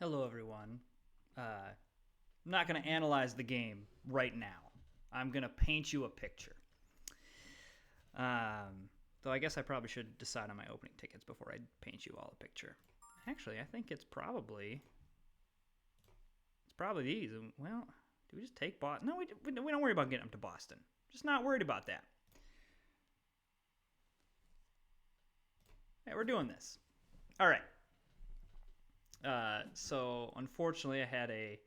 Hello, everyone. I'm not going to analyze the game right now. I'm going to paint you a picture. Though I guess I probably should decide on my opening tickets before I paint you all a picture. Actually, I think it's probably these. Well, do we just take Boston? No, we don't worry about getting them to Boston. Just not worried about that. Hey, we're doing this. All right. So unfortunately, I had a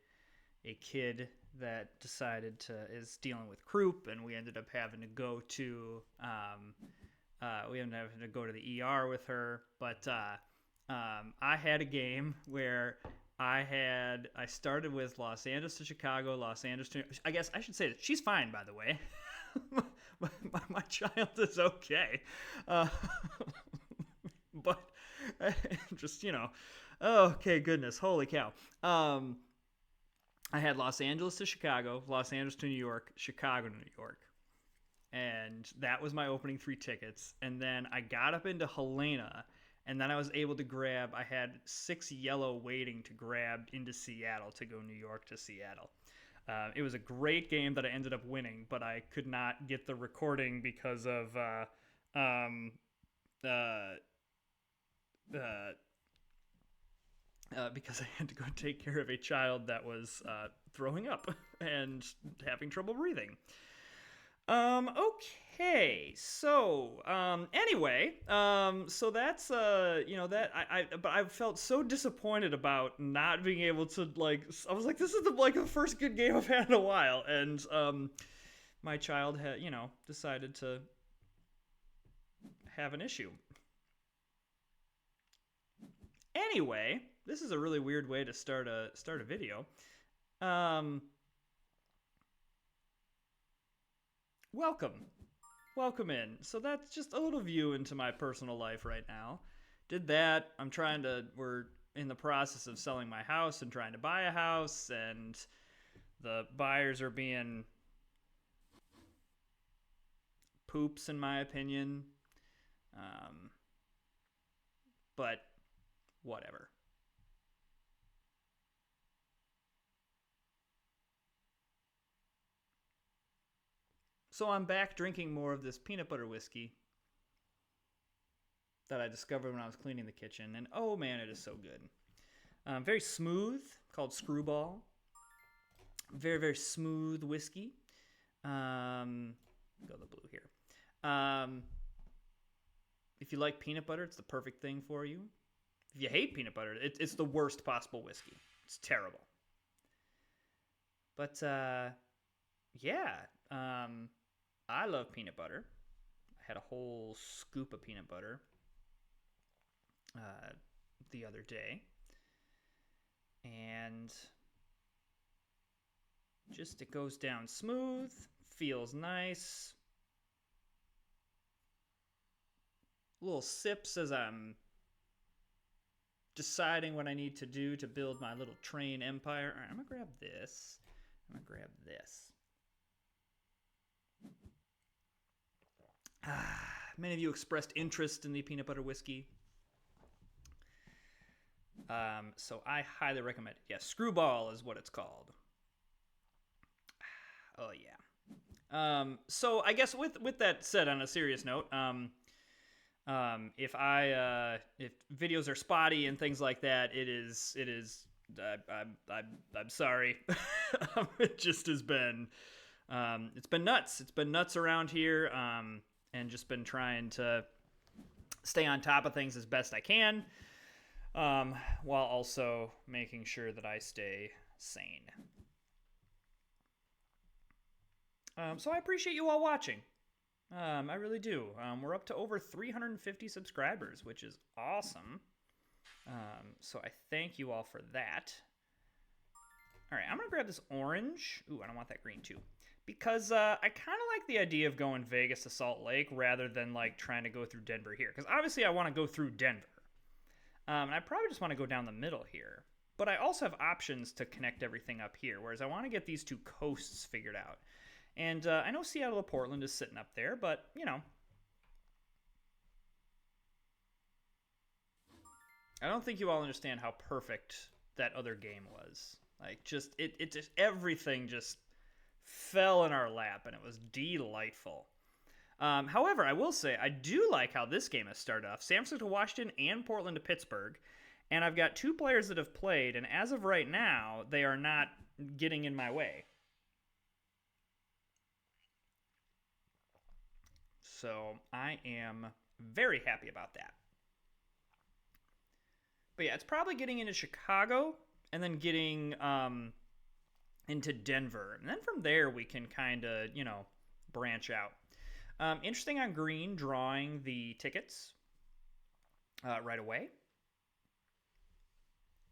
kid that decided to is dealing with croup, and we ended up having to go to the ER with her. But I had a game where I started with Los Angeles to Chicago, Los Angeles to. I guess I should say that she's fine, by the way. my child is okay, but just oh, okay, goodness, holy cow. I had Los Angeles to Chicago, Los Angeles to New York, Chicago to New York. And that was my opening three tickets. And then I got up into Helena, and then I was able to I had 6 yellow waiting to grab into Seattle to go New York to Seattle. It was a great game that I ended up winning, but I could not get the recording because of um, uh, uh, because I had to go take care of a child that was throwing up and having trouble breathing. Okay. So, anyway, so that's, that but I felt so disappointed about not being able to, I was like, this is the first good game I've had in a while. And, my child had, decided to have an issue. Anyway, this is a really weird way to start a video. Um, welcome. Welcome in. So that's just a little view into my personal life right now. Did that. We're in the process of selling my house and trying to buy a house, and the buyers are being poops, in my opinion. Um, but whatever. So I'm back drinking more of this peanut butter whiskey that I discovered when I was cleaning the kitchen, and oh man, it is so good. Very smooth, called Screwball. Very, very smooth whiskey. Go the blue here. Um, if you like peanut butter, it's the perfect thing for you. If you hate peanut butter, it's the worst possible whiskey. It's terrible. But yeah, I love peanut butter. I had a whole scoop of peanut butter uh, the other day, and just it goes down smooth, feels nice. Little sips as I'm deciding what I need to do to build my little train empire. All right, I'm gonna grab this. I'm gonna grab this. Many of you expressed interest in the peanut butter whiskey. So I highly recommend it. Yeah, Screwball is what it's called. Oh yeah. So I guess with that said, on a serious note, if videos are spotty and things like that, it is. I'm sorry. It just has been. It's been nuts. It's been nuts around here. And just been trying to stay on top of things as best I can, while also making sure that I stay sane. So I appreciate you all watching. I really do. We're up to over 350 subscribers, which is awesome. So I thank you all for that. All right, I'm going to grab this orange. Ooh, I don't want that green too. Because I kind of like the idea of going Vegas to Salt Lake rather than like trying to go through Denver here. Because obviously I want to go through Denver. And I probably just want to go down the middle here. But I also have options to connect everything up here, whereas I want to get these two coasts figured out. And I know Seattle to Portland is sitting up there, but, I don't think you all understand how perfect that other game was. Like, just it just everything just fell in our lap, and it was delightful. However, I will say I do like how this game has started off. San Francisco to Washington and Portland to Pittsburgh, and I've got 2 players that have played, and as of right now, they are not getting in my way. So I am very happy about that. But yeah, it's probably getting into Chicago and then getting into Denver. And then from there, we can kind of, branch out. Interesting on green, drawing the tickets right away.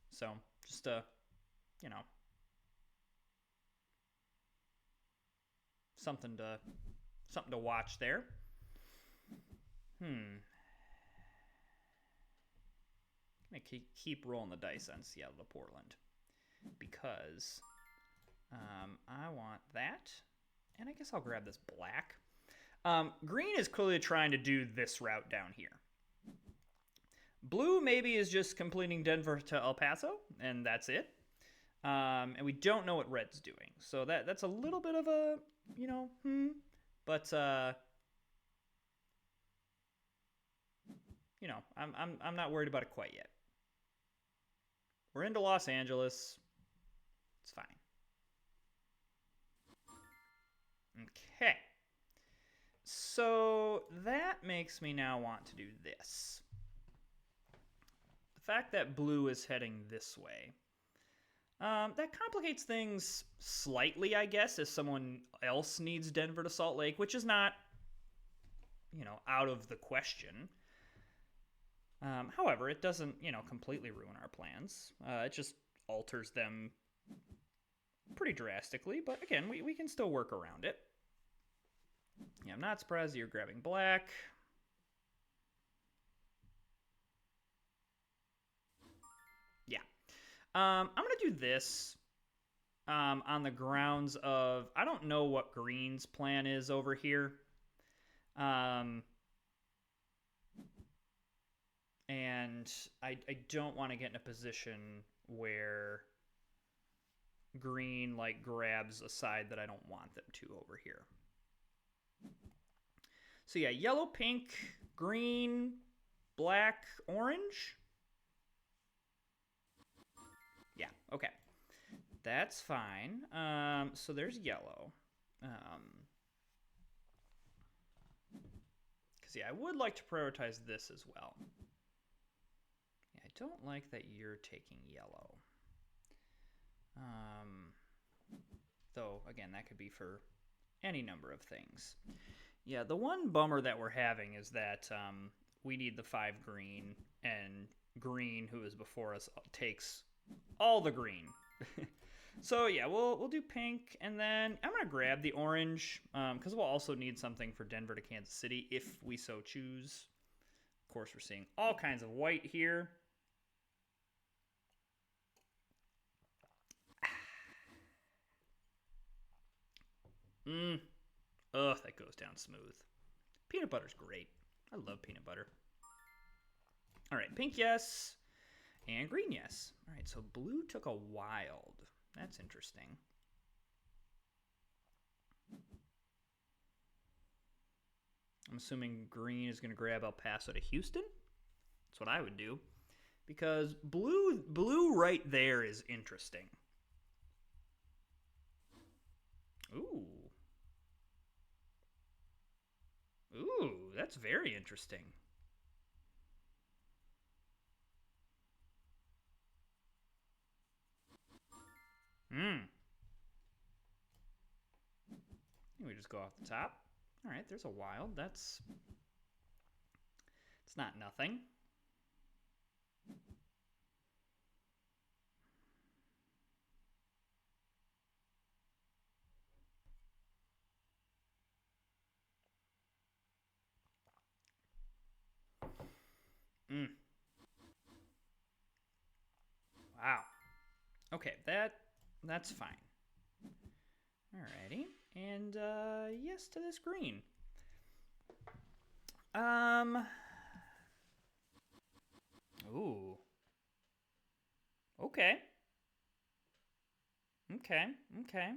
So just, something to watch there. I'm going to keep rolling the dice on Seattle to Portland because I want that. And I guess I'll grab this black. Green is clearly trying to do this route down here. Blue maybe is just completing Denver to El Paso, and that's it. And we don't know what red's doing. So that's a little bit of a, But, I'm not worried about it quite yet. We're into Los Angeles. It's fine. Okay. So that makes me now want to do this. The fact that blue is heading this way. That complicates things slightly, I guess, if someone else needs Denver to Salt Lake, which is not, out of the question. However, it doesn't, completely ruin our plans. It just alters them pretty drastically, but again, we can still work around it. Yeah, I'm not surprised you're grabbing black. Yeah. I'm going to do this on the grounds of, I don't know what green's plan is over here. And I don't want to get in a position where green grabs a side that I don't want them to over here. So yeah, yellow, pink, green, black, orange. Yeah, okay. That's fine. So there's yellow. Because yeah, I would like to prioritize this as well. Yeah, I don't like that you're taking yellow. Though, again, that could be for any number of things. Yeah, the one bummer that we're having is that we need the 5 green, and green, who is before us, takes all the green. So yeah, we'll do pink, and then I'm gonna grab the orange because we'll also need something for Denver to Kansas City if we so choose. Of course, we're seeing all kinds of white here. Ugh, that goes down smooth. Peanut butter's great. I love peanut butter. All right, pink, yes. And green, yes. All right, so blue took a wild. That's interesting. I'm assuming green is going to grab El Paso to Houston. That's what I would do. Because blue right there is interesting. Ooh. Ooh, that's very interesting. We just go off the top. All right, there's a wild. It's not nothing. Wow. Okay, that's fine. Alrighty. And yes to this green. Ooh. Okay. Okay, okay.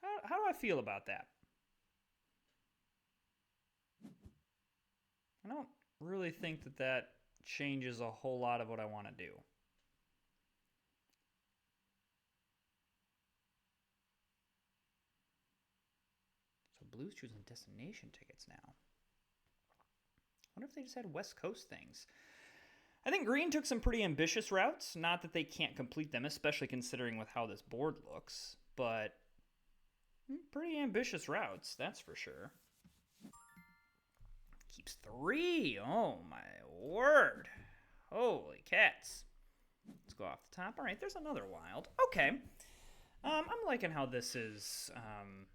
How do I feel about that? I don't really think that that changes a whole lot of what I want to do. So Blue's choosing destination tickets now. I wonder if they just had West Coast things. I think Green took some pretty ambitious routes. Not that they can't complete them, especially considering with how this board looks, but pretty ambitious routes, that's for sure. Keeps 3. Oh my word. Holy cats. Let's go off the top. All right, there's another wild. Okay. I'm liking how this is. I'm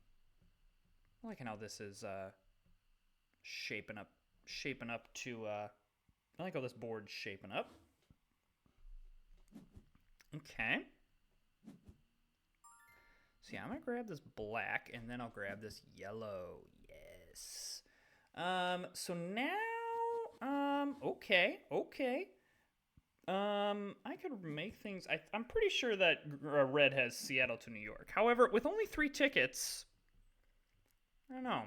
liking how this is shaping up. Shaping up to. I like how this board's shaping up. Okay. So yeah, I'm gonna grab this black, and then I'll grab this yellow. Yes. So now, okay. I could make things. I'm pretty sure that red has Seattle to New York. However, with only 3 tickets, I don't know.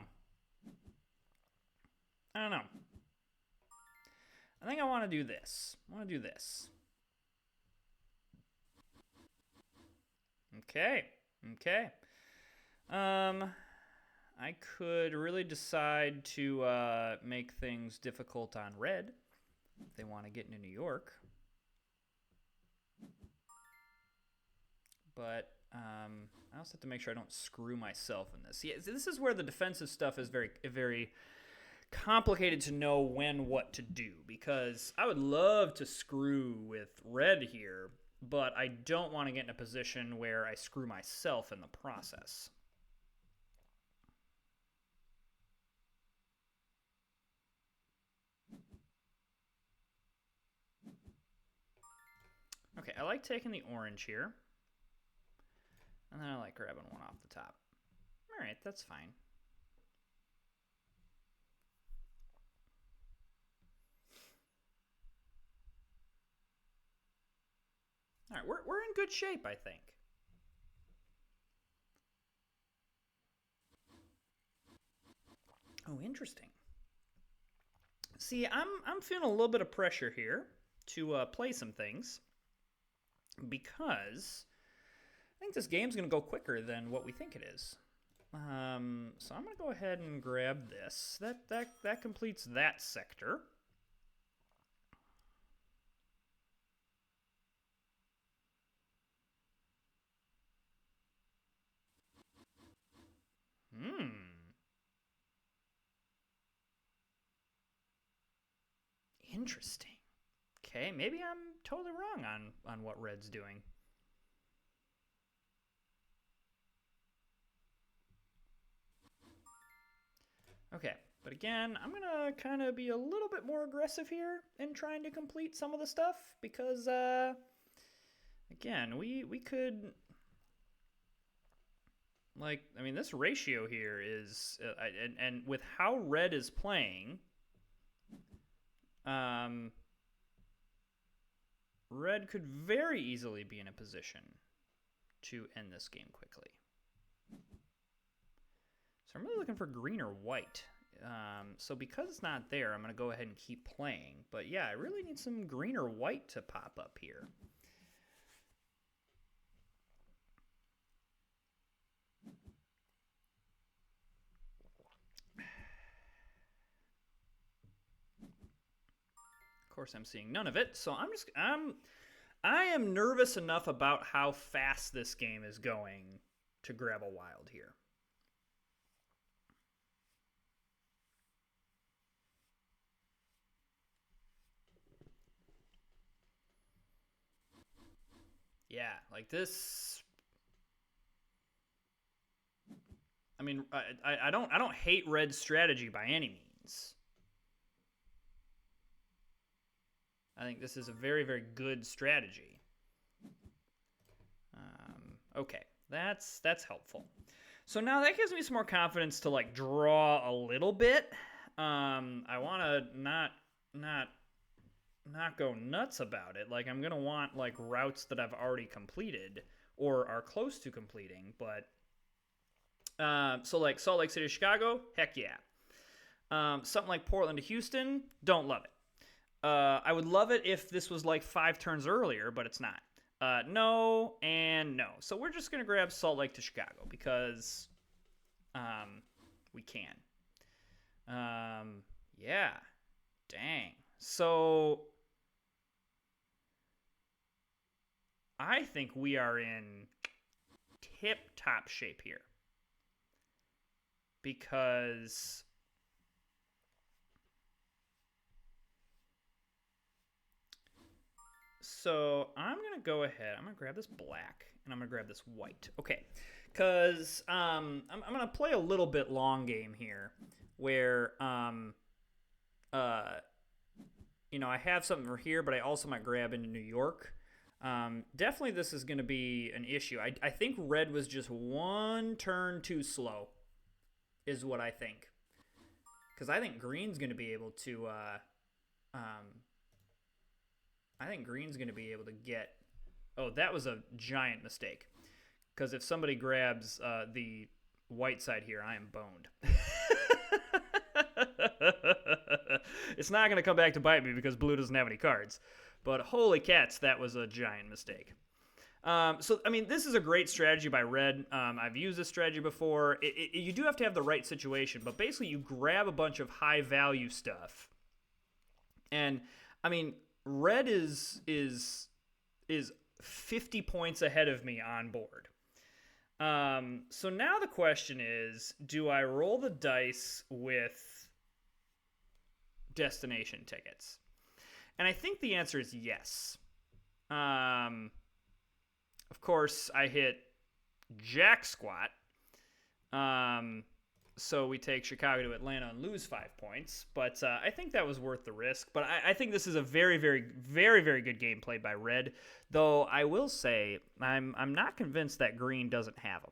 I think I want to do this. Okay. I could really decide to make things difficult on red if they want to get into New York. But I also have to make sure I don't screw myself in this. Yeah, this is where the defensive stuff is very complicated to know when what to do, because I would love to screw with red here, but I don't want to get in a position where I screw myself in the process. Okay, I like taking the orange here. And then I like grabbing one off the top. All right, that's fine. All right, we're in good shape, I think. Oh, interesting. See, I'm feeling a little bit of pressure here to play some things, because I think this game's going to go quicker than what we think it is. So I'm going to go ahead and grab this. That completes that sector. Interesting. Okay, maybe I'm totally wrong on what red's doing. Okay, but again, I'm gonna kind of be a little bit more aggressive here in trying to complete some of the stuff, because again, we could, like, I mean, this ratio here is and with how red is playing, red could very easily be in a position to end this game quickly. So I'm really looking for green or white. So because it's not there, I'm going to go ahead and keep playing. But yeah, I really need some green or white to pop up here. Of course, I'm seeing none of it. So I am nervous enough about how fast this game is going to grab a wild here. Yeah, like this. I mean, I don't hate red's strategy by any means. I think this is a very good strategy. Okay, that's helpful. So now that gives me some more confidence to like draw a little bit. I want to not not go nuts about it. Like, I'm going to want, like, routes that I've already completed or are close to completing. But, so, like, Salt Lake City to Chicago, heck yeah. Something like Portland to Houston, don't love it. I would love it if this was, like, 5 turns earlier, but it's not. No and no. So we're just going to grab Salt Lake to Chicago because we can. Yeah. Dang. So I think we are in tip-top shape here. Because so I'm going to go ahead. I'm going to grab this black and I'm going to grab this white. Okay. Because I'm going to play a little bit long game here where, you know, I have something for here, but I also might grab into New York. Definitely this is going to be an issue. I think red was just one turn too slow is what I think. Because I think green's going to be able to... I think green's going to be able to get... Oh, that was a giant mistake. Because if somebody grabs the white side here, I am boned. It's not going to come back to bite me because blue doesn't have any cards. But holy cats, that was a giant mistake. So, I mean, this is a great strategy by red. I've used this strategy before. You do have to have the right situation. But basically, you grab a bunch of high-value stuff. And, I mean... Red is 50 points ahead of me on board. So now the question is, do I roll the dice with destination tickets? And I think the answer is yes. Of course, I hit jack squat. So we take Chicago to Atlanta and lose 5 points. But I think that was worth the risk. But I think this is a very, very, very, very good game played by red. Though I will say I'm not convinced that green doesn't have them.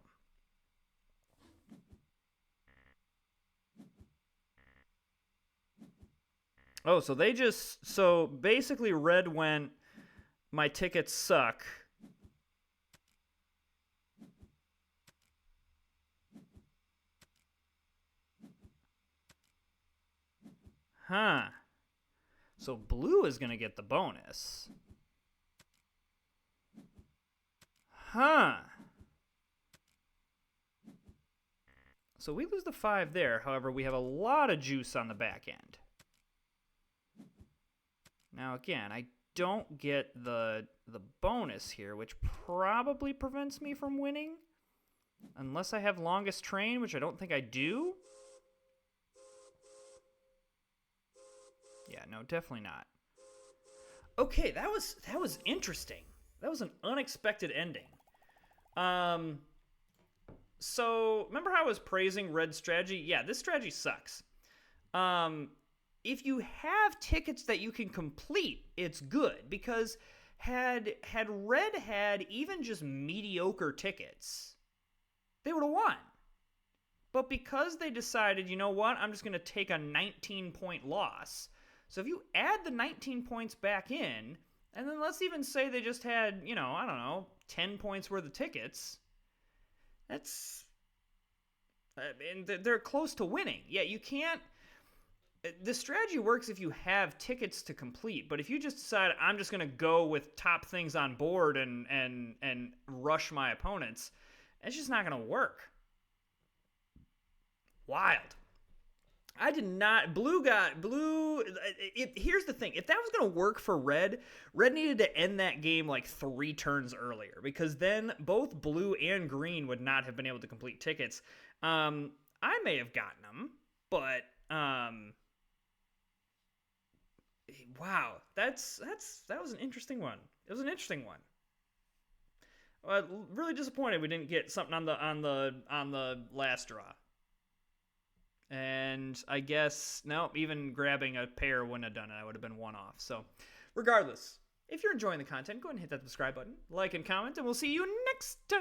Oh, so they just... So basically red went, my tickets suck. Huh. So blue is going to get the bonus. Huh. So we lose the 5 there. However, we have a lot of juice on the back end. Now, again, I don't get the bonus here, which probably prevents me from winning. Unless I have longest train, which I don't think I do. Yeah, no, definitely not. Okay, that was interesting. That was an unexpected ending. So remember how I was praising red strategy? Yeah, this strategy sucks. If you have tickets that you can complete, it's good because had red had even just mediocre tickets, they would have won. But because they decided, you know what, I'm just going to take a 19-point loss. So if you add the 19 points back in, and then let's even say they just had, you know, I don't know, 10 points worth of tickets, that's... I mean, they're close to winning. Yeah, you can't... The strategy works if you have tickets to complete, but if you just decide, I'm just going to go with top things on board and rush my opponents, it's just not going to work. Wild. I did not... Blue... Here's the thing. If that was going to work for red needed to end that game like 3 turns earlier, because then both blue and green would not have been able to complete tickets. I may have gotten them, but... Wow. That was an interesting one. It was an interesting one. Really disappointed we didn't get something on the last draw. And I guess, no, even grabbing a pair wouldn't have done it. I would have been one off. So, regardless, if you're enjoying the content, go ahead and hit that subscribe button, like and comment, and we'll see you next time.